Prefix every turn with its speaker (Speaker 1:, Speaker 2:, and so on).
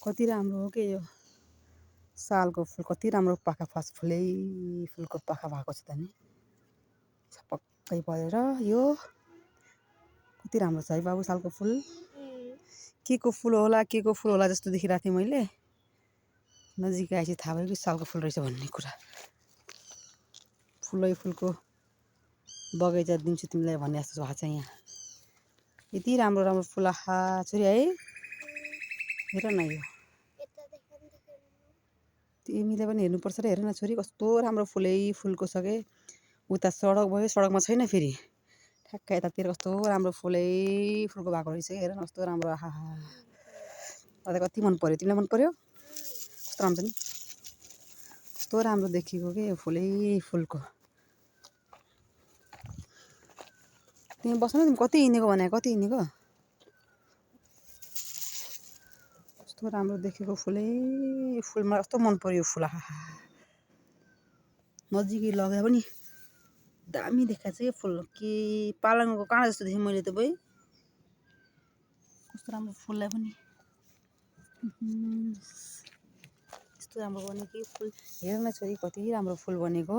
Speaker 1: कति राम्रो हो के यो सालको फुल कति राम्रो पाखा फुलै फुलको पाखा भएको छ त नि छपक्कै परेर यो कति राम्रो छ है बाबु सालको फुल के को फुल होला जस्तो देखिरहेको थिएँ मैले नजिक आएपछि थाहा भयो कि सालको फुल रहेछ भन्ने कुरा फुलै फुलको बगैँचा दिन्छु तिमीलाई भन्ने जस्तो भएको छ यहाँ यति राम्रो राम्रो फुल आहा छोरी है हेर न यो तिमीले पनि हेर्नुपर्छ र हेर न छोरी कस्तो राम्रो फुलै फुलको छ के उता सडक भयो सडकमा छैन फेरि ठ्याक्क यतातिर कस्तो राम्रो फुलै फुलको भएको रहेछ हेर न कस्तो राम्रो आहा मलाई कति मन पर्यो तिमीलाई मन पर्यो कस्तो राम्रो छ नि कस्तो राम्रो देखिएको के यो फुलै फुलको तिमी बस्न तिमी कति हिँडेको भने कति हिँडेको कस्तो राम्रो देखेको फुलै फुल मलाई कस्तो मन पर्यो फुल आहा नजिकै लग्दा पनि दामी देखाएको छ यो फुल के पालङको काँडा जस्तो देखेँ मैले त भाइ कस्तो राम्रो फुललाई पनि यस्तो राम्रो बनेको फुल हेर न छोरी कति राम्रो फुल बनेको